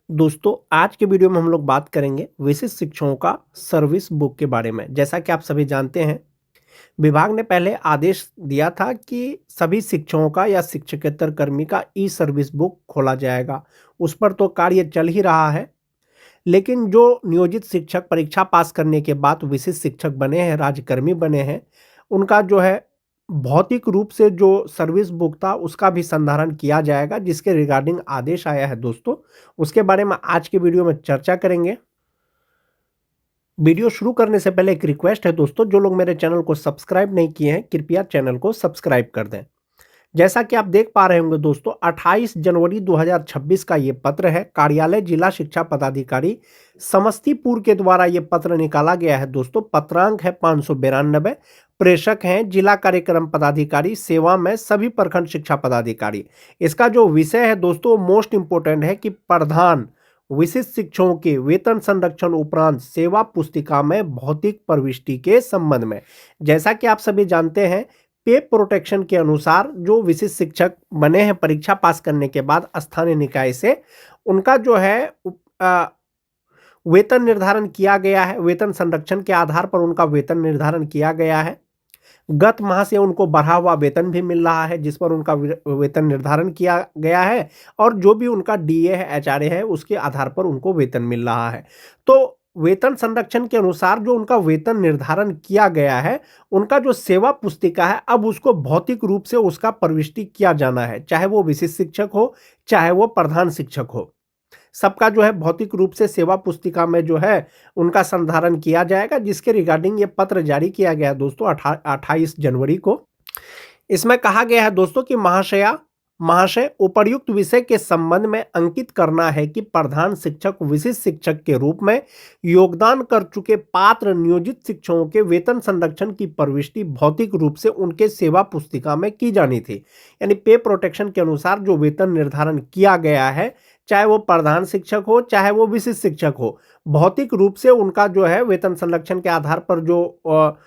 दोस्तों आज के वीडियो में हम लोग बात करेंगे विशिष्ट शिक्षकों का सर्विस बुक के बारे में। जैसा कि आप सभी जानते हैं, विभाग ने पहले आदेश दिया था कि सभी शिक्षकों का या शिक्षकेतर कर्मी का ई सर्विस बुक खोला जाएगा। उस पर तो कार्य चल ही रहा है, लेकिन जो नियोजित शिक्षक परीक्षा पास करने के बाद विशिष्ट शिक्षक बने हैं, राज्यकर्मी बने हैं, उनका जो है भौतिक रूप से जो सर्विस बुक था उसका भी संधारण किया जाएगा, जिसके रिगार्डिंग आदेश आया है दोस्तों। उसके बारे में आज के वीडियो में चर्चा करेंगे। वीडियो शुरू करने से पहले एक रिक्वेस्ट है दोस्तों, जो लोग मेरे चैनल को सब्सक्राइब नहीं किए हैं कृपया चैनल को सब्सक्राइब कर दें। जैसा कि आप देख पा रहे होंगे दोस्तों, 28 जनवरी 2026 का ये पत्र है। कार्यालय जिला शिक्षा पदाधिकारी समस्तीपुर के द्वारा ये पत्र निकाला गया है दोस्तों। पत्रांक है 592। प्रेषक हैं जिला कार्यक्रम पदाधिकारी, सेवा में सभी प्रखंड शिक्षा पदाधिकारी। इसका जो विषय है दोस्तों मोस्ट इंपोर्टेंट है कि प्रधान विशिष्ट शिक्षकों के वेतन संरक्षण उपरांत सेवा पुस्तिका में भौतिक प्रविष्टि के संबंध में। जैसा कि आप सभी जानते हैं, पे प्रोटेक्शन के अनुसार जो विशिष्ट शिक्षक बने हैं परीक्षा पास करने के बाद स्थानीय निकाय से, उनका जो है वेतन निर्धारण किया गया है। वेतन संरक्षण के आधार पर उनका वेतन निर्धारण किया गया है। गत माह से उनको बढ़ा हुआ वेतन भी मिल रहा है, जिस पर उनका वेतन निर्धारण किया गया है, और जो भी उनका डीए है, एचआरए है, उसके आधार पर उनको वेतन मिल रहा है। तो वेतन संरक्षण के अनुसार जो उनका वेतन निर्धारण किया गया है, उनका जो सेवा पुस्तिका है, अब उसको भौतिक रूप से उसका प्रविष्टि किया जाना है। चाहे वो विशिष्ट शिक्षक हो, चाहे वो प्रधान शिक्षक हो, सबका जो है भौतिक रूप से सेवा पुस्तिका में जो है उनका संधारण किया जाएगा, जिसके रिगार्डिंग ये पत्र जारी किया गया दोस्तों 28 जनवरी को। इसमें कहा गया है दोस्तों कि महाशय उपर्युक्त विषय के संबंध में अंकित करना है कि प्रधान शिक्षक विशिष्ट शिक्षक के रूप में योगदान कर चुके पात्र नियोजित शिक्षकों के वेतन संरक्षण की प्रविष्टि भौतिक रूप से उनके सेवा पुस्तिका में की जानी थी। यानी पे प्रोटेक्शन के अनुसार जो वेतन निर्धारण किया गया है, चाहे वो प्रधान शिक्षक हो, चाहे वो विशिष्ट शिक्षक हो, भौतिक रूप से उनका जो है वेतन संरक्षण के आधार पर जो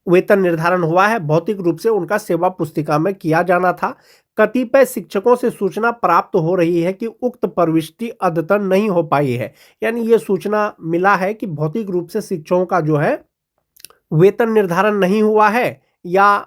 वेतन निर्धारण हुआ है, भौतिक रूप से उनका सेवा पुस्तिका में किया जाना था। कतिपय शिक्षकों से सूचना प्राप्त हो रही है कि उक्त प्रविष्टि अद्यतन नहीं हो पाई है। यानी ये सूचना मिला है कि भौतिक रूप से शिक्षकों का जो है वेतन निर्धारण नहीं हुआ है, या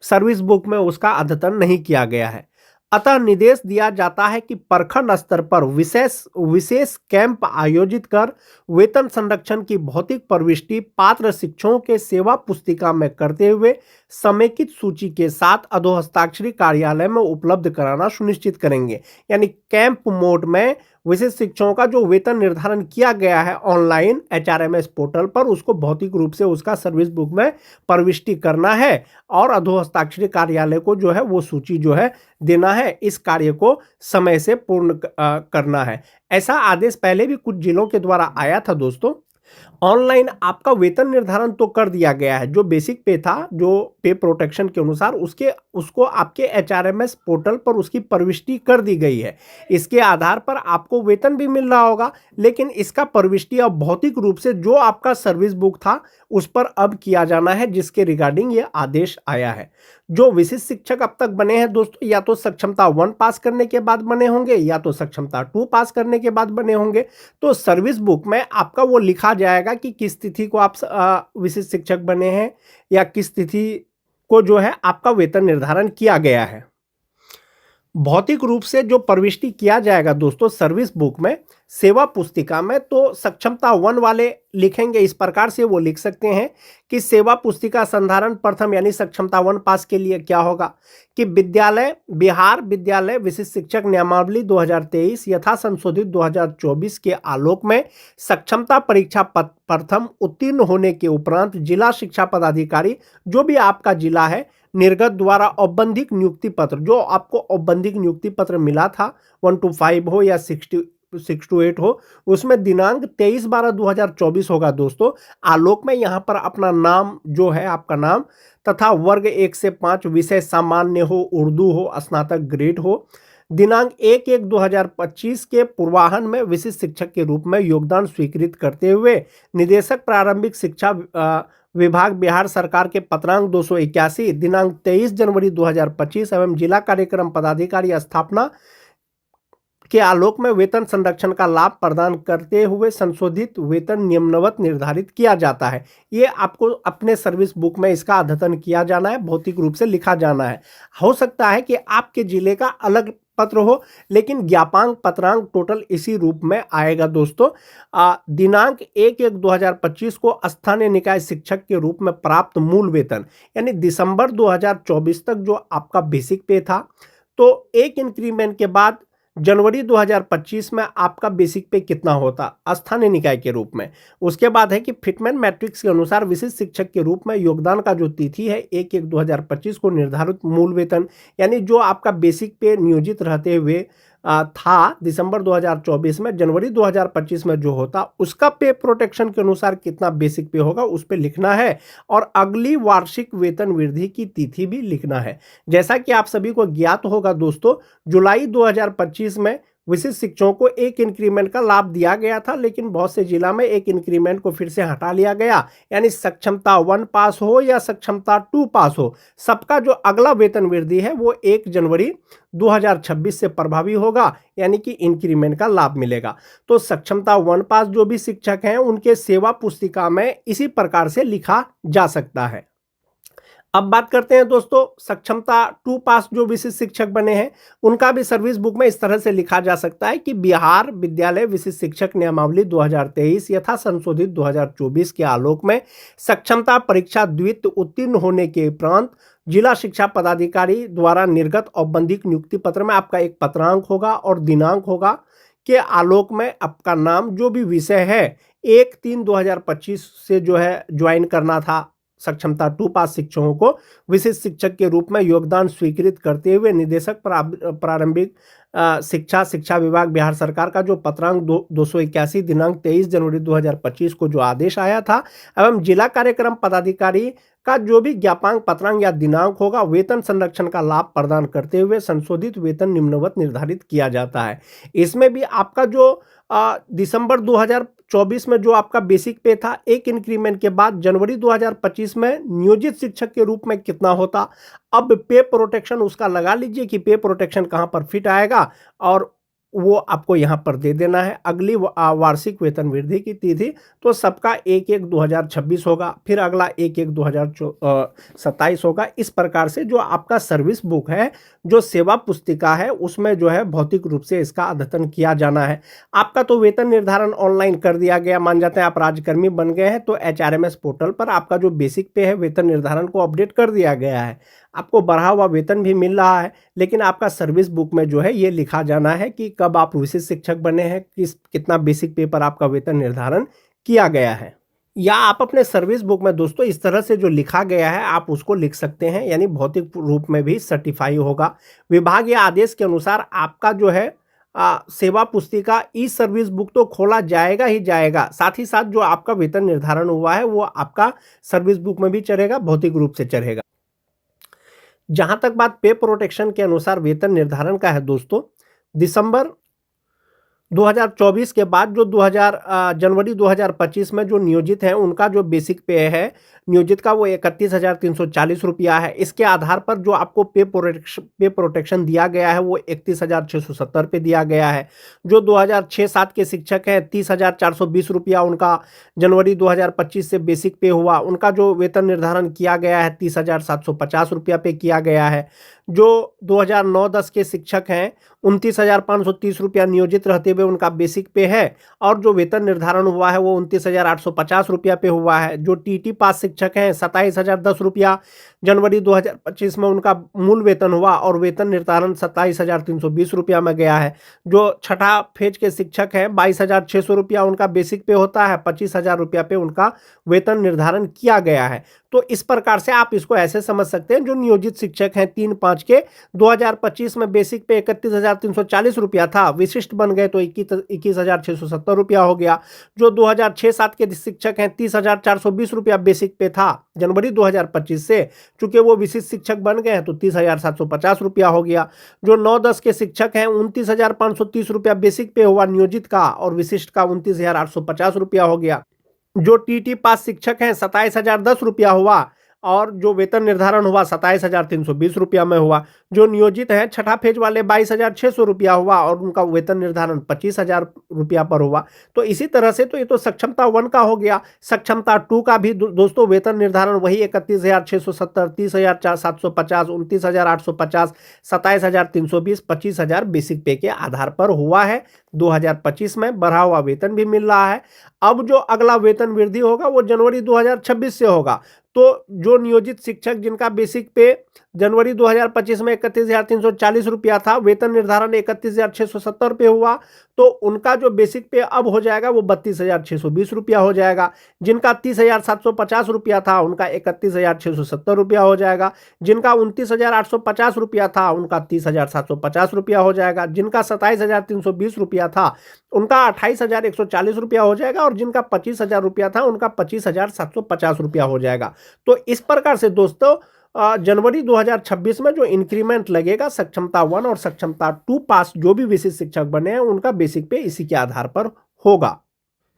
सर्विस बुक में उसका अद्यतन नहीं किया गया है। अतः निर्देश दिया जाता है कि प्रखंड स्तर पर विशेष कैंप आयोजित कर वेतन संरक्षण की भौतिक प्रविष्टि पात्र शिक्षकों के सेवा पुस्तिका में करते हुए समेकित सूची के साथ अधोहस्ताक्षरी कार्यालय में उपलब्ध कराना सुनिश्चित करेंगे। यानी कैंप मोड में विशिष्ट शिक्षकों का जो वेतन निर्धारण किया गया है ऑनलाइन एचआरएमएस पोर्टल पर, उसको भौतिक रूप से उसका सर्विस बुक में प्रविष्टि करना है और अधोहस्ताक्षरी कार्यालय को जो है वो सूची जो है देना है। इस कार्य को समय से पूर्ण करना है। ऐसा आदेश पहले भी कुछ जिलों के द्वारा आया था दोस्तों। ऑनलाइन आपका वेतन निर्धारण तो कर दिया गया है, जो बेसिक पे था, जो पे प्रोटेक्शन के अनुसार उसको आपके एचआरएमएस पोर्टल पर उसकी प्रविष्टि कर दी गई है। इसके आधार पर आपको वेतन भी मिल रहा होगा, लेकिन इसका प्रविष्टि अब भौतिक रूप से जो आपका सर्विस बुक था उस पर अब किया जाना है, जिसके रिगार्डिंग ये आदेश आया है। जो विशिष्ट शिक्षक अब तक बने हैं दोस्तों, या तो सक्षमता 1 पास करने के बाद बने होंगे, या तो सक्षमता 2 पास करने के बाद बने होंगे, तो सर्विस बुक में आपका वो लिखा जाएगा कि किस तिथि को आप विशिष्ट शिक्षक बने हैं, या किस तिथि को जो है आपका वेतन निर्धारण किया गया है। भौतिक रूप से जो प्रविष्टि किया जाएगा दोस्तों सर्विस बुक में, सेवा पुस्तिका में, तो सक्षमता 1 वाले लिखेंगे इस प्रकार से, वो लिख सकते हैं कि सेवा पुस्तिका संधारण प्रथम यानी सक्षमता 1 पास के लिए क्या होगा कि बिहार विद्यालय विशिष्ट शिक्षक नियमावली 2023 यथा संशोधित 2024 के आलोक में सक्षमता परीक्षा प्रथम उत्तीर्ण होने के उपरांत जिला शिक्षा पदाधिकारी, जो भी आपका जिला है, निर्गत द्वारा औपबंधिक नियुक्ति पत्र, जो आपको औपबंधिक नियुक्ति पत्र मिला था 1 to 5 हो या 6 to 8 हो, उसमें दिनांक 23/12/2024 होगा दोस्तों। आलोक में यहाँ पर अपना नाम जो है, आपका नाम तथा वर्ग 1 से 5, विषय सामान्य हो, उर्दू हो, स्नातक ग्रेड हो, दिनांक 1/1/2025 के पूर्वाहन में विशिष्ट शिक्षक के रूप में योगदान स्वीकृत करते हुए निदेशक प्रारंभिक शिक्षा विभाग बिहार सरकार के पत्रांक 281 दिनांक 23 जनवरी 2025 एवं जिला कार्यक्रम पदाधिकारी स्थापना के आलोक में वेतन संरक्षण का लाभ प्रदान करते हुए संशोधित वेतन निम्नवत निर्धारित किया जाता है। ये आपको अपने सर्विस बुक में इसका अद्यतन किया जाना है, भौतिक रूप से लिखा जाना है। हो सकता है कि आपके जिले का अलग पत्र हो, लेकिन ज्ञापांक पत्रांक टोटल इसी रूप में आएगा दोस्तों। दिनांक 1/1/2025 को स्थानीय निकाय शिक्षक के रूप में प्राप्त मूल वेतन, यानी दिसंबर 2024 तक जो आपका बेसिक पे था, तो एक इंक्रीमेंट के बाद जनवरी 2025 में आपका बेसिक पे कितना होता स्थानीय निकाय के रूप में। उसके बाद है कि फिटमेन मैट्रिक्स के अनुसार विशिष्ट शिक्षक के रूप में योगदान का जो तिथि है 1/1/2025 को निर्धारित मूल वेतन, यानी जो आपका बेसिक पे नियोजित रहते हुए था दिसंबर 2024 में, जनवरी 2025 में जो होता उसका पे प्रोटेक्शन के अनुसार कितना बेसिक पे होगा उस पे लिखना है, और अगली वार्षिक वेतन वृद्धि की तिथि भी लिखना है। जैसा कि आप सभी को ज्ञात होगा दोस्तों, जुलाई 2025 में विशिष्ट शिक्षकों को एक इंक्रीमेंट का लाभ दिया गया था, लेकिन बहुत से जिला में एक इंक्रीमेंट को फिर से हटा लिया गया, यानी सक्षमता 1 पास हो या सक्षमता 2 पास हो, सबका जो अगला वेतन वृद्धि है वो 1 जनवरी 2026 से प्रभावी होगा, यानी कि इंक्रीमेंट का लाभ मिलेगा। तो सक्षमता 1 पास जो भी शिक्षक हैं उनके सेवा पुस्तिका में इसी प्रकार से लिखा जा सकता है। अब बात करते हैं दोस्तों, सक्षमता 2 पास जो विशिष्ट शिक्षक बने हैं उनका भी सर्विस बुक में इस तरह से लिखा जा सकता है कि बिहार विद्यालय विशिष्ट शिक्षक नियमावली 2023 यथा संशोधित 2024 के आलोक में सक्षमता परीक्षा द्वितीय उत्तीर्ण होने के उपरांत जिला शिक्षा पदाधिकारी द्वारा निर्गत औपबंधिक नियुक्ति पत्र में आपका एक पत्रांक होगा और दिनांक होगा के आलोक में आपका नाम जो भी विषय है 1/3/2025 से जो है ज्वाइन करना था सक्षमता 2 पास शिक्षकों को विशिष्ट शिक्षक के रूप में योगदान स्वीकृत करते हुए निदेशक प्रारंभिक शिक्षा विभाग बिहार सरकार का जो पत्रांक 281 दिनांक 23 जनवरी 2025 को जो आदेश आया था, एवं जिला कार्यक्रम पदाधिकारी का जो भी ज्ञापांक पत्रांक या दिनांक होगा वेतन संरक्षण का लाभ प्रदान करते हुए संशोधित वेतन निम्नवत निर्धारित किया जाता है। इसमें भी आपका जो दिसंबर 2024 में जो आपका बेसिक पे था एक इंक्रीमेंट के बाद जनवरी 2025 में नियोजित शिक्षक के रूप में कितना होता, अब पे प्रोटेक्शन उसका लगा लीजिए कि पे प्रोटेक्शन कहां पर फिट आएगा, और वो आपको यहां पर दे देना है। अगली वार्षिक वेतन वृद्धि की तिथि तो सबका 1/1/2026 होगा, फिर अगला 1/1/2027 होगा। इस प्रकार से जो आपका सर्विस बुक है, जो सेवा पुस्तिका है, उसमें जो है भौतिक रूप से इसका अद्यतन किया जाना है। आपका तो वेतन निर्धारण ऑनलाइन कर दिया गया, मान जाते हैं आप राज्यकर्मी बन गए हैं, तो HRMS पोर्टल पर आपका जो बेसिक पे है वेतन निर्धारण को अपडेट कर दिया गया है, आपको बढ़ा हुआ वेतन भी मिल रहा है। लेकिन आपका सर्विस बुक में जो है ये लिखा जाना है कि कब आप विशिष्ट शिक्षक बने हैं, कितना बेसिक पे पर आपका वेतन निर्धारण किया गया है। या आप अपने सर्विस बुक में दोस्तों इस तरह से जो लिखा गया है आप उसको लिख सकते हैं, यानी भौतिक रूप में भी सर्टिफाई होगा। विभाग या आदेश के अनुसार आपका जो है सेवा पुस्तिका ई सर्विस बुक तो खोला जाएगा ही जाएगा, साथ ही साथ जो आपका वेतन निर्धारण हुआ है वो आपका सर्विस बुक में भी चढ़ेगा, भौतिक रूप से चढ़ेगा। जहां तक बात पे प्रोटेक्शन के अनुसार वेतन निर्धारण का है दोस्तों, दिसंबर 2024 के बाद जो जनवरी 2025 में जो नियोजित हैं उनका जो बेसिक पे है नियोजित का वो 31,340 रुपया है। इसके आधार पर जो आपको पे प्रोटेक्शन दिया गया है वो 31,670 पे दिया गया है। जो 2006-07 के शिक्षक हैं 30,420 रुपया उनका जनवरी 2025 से बेसिक पे हुआ, उनका जो वेतन निर्धारण किया गया है 30,750 रुपया पे किया गया है। जो 2009-10 के शिक्षक हैं 29,530 रुपया नियोजित रहते हुए उनका बेसिक पे है, और जो वेतन निर्धारण हुआ है वो 29,850 रुपया पे हुआ है। जो TT पास शिक्षक हैं 27,010 रुपया जनवरी 2025 में उनका मूल वेतन हुआ, और वेतन निर्धारण 27,320 रुपया में गया है। जो छठा फेज के शिक्षक हैं 22,600 रुपया उनका बेसिक पे होता है, 25,000 रुपया पे उनका वेतन निर्धारण किया गया है। तो इस प्रकार से आप इसको ऐसे समझ सकते हैं, जो नियोजित शिक्षक हैं 3-5 के 2025 में बेसिक पे 31,340 रुपया था, विशिष्ट बन गए तो 21,670 रुपया हो गया। जो 2006-07 के शिक्षक हैं 30,420 रुपया बेसिक पे था जनवरी 2025 से, चूंकि वो विशिष्ट शिक्षक बन गए हैं तो 30,750 रुपया हो गया। जो 9-10 के शिक्षक हैं 29,530 रुपया बेसिक पे हुआ नियोजित का, और विशिष्ट का 29,850 रुपया हो गया। जो TT पास शिक्षक हैं 27,010 रुपया हुआ, और जो वेतन निर्धारण हुआ 27,320 रुपया में हुआ। जो नियोजित हैं छठा फेज वाले 22,600 रुपया हुआ और उनका वेतन निर्धारण 25,000 रुपया पर हुआ। तो इसी तरह से तो ये तो सक्षमता 1 का हो गया। सक्षमता 2 का भी दोस्तों वेतन निर्धारण वही 31,670, 30,750, 29,850, 27,320, 25,000 बेसिक पे के आधार पर हुआ है। 2025 में बढ़ा हुआ वेतन भी मिल रहा है। अब जो अगला वेतन वृद्धि होगा वो जनवरी 2026 से होगा। तो जो नियोजित शिक्षक जिनका बेसिक पे जनवरी 2025 में 31,340 रुपया था, वेतन निर्धारण 31,670 रुपये हुआ, तो उनका जो बेसिक पे अब हो जाएगा वो 32,620 रुपया हो जाएगा। जिनका 30,750 रुपया था उनका 31,670 रुपया हो जाएगा। जिनका 29,850 रुपया था उनका 30,750 रुपया हो जाएगा। जिनका 27,320 रुपया था उनका 28,140 रुपया हो जाएगा। और जिनका 25,000 रुपया था उनका 25,750 रुपया हो जाएगा। तो इस प्रकार से दोस्तों जनवरी 2026 में जो इंक्रीमेंट लगेगा सक्षमता 1 और सक्षमता 2 पास जो भी विशिष्ट शिक्षक बने हैं उनका बेसिक पे इसी के आधार पर होगा।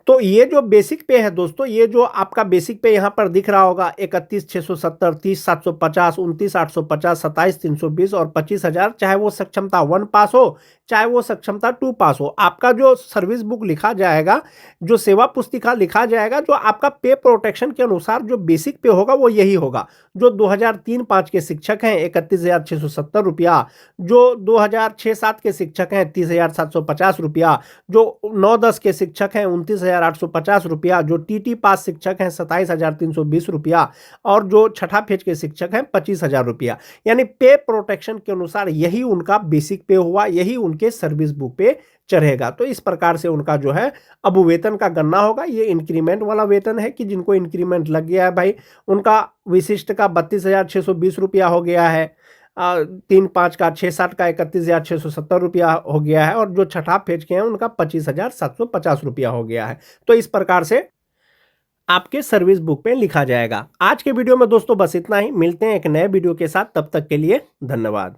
तो ये जो बेसिक पे है दोस्तों, ये जो आपका बेसिक पे यहाँ पर दिख रहा होगा 31,670, 30,750, 29,850, 27,320 और 25,000, चाहे वो सक्षमता 1 पास हो चाहे वो सक्षमता 2 पास हो, आपका जो सर्विस बुक लिखा जाएगा, जो सेवा पुस्तिका लिखा जाएगा, जो आपका पे प्रोटेक्शन के अनुसार जो बेसिक पे होगा वो यही होगा। जो 2003-05 के शिक्षक हैं 31,670 रुपया, जो 2006-07 के शिक्षक हैं 30,750 रुपया, जो 9-10 के शिक्षक हैं 29,850 रुपया, जो टीटी पास शिक्षक हैं 27,320 रुपया और जो छठा फेज के शिक्षक हैं 25,000 रुपया। यानी पे प्रोटेक्शन के अनुसार यही उनका बेसिक पे हुआ, यही उनके सर्विस बुक पे चढ़ेगा। तो इस प्रकार से उनका जो है अब वेतन का गणना होगा। ये इंक्रीमेंट वाला वेतन है कि जिनको इंक्रीमेंट लग गया है भाई, उनका विशिष्ट का 32,620 रुपया हो गया है, 3-5 का 6-7 का 31,670 रुपया हो गया है और जो छठा फेज के हैं उनका 25,750 रुपया हो गया है। तो इस प्रकार से आपके सर्विस बुक पे लिखा जाएगा। आज के वीडियो में दोस्तों बस इतना ही। मिलते हैं एक नए वीडियो के साथ, तब तक के लिए धन्यवाद।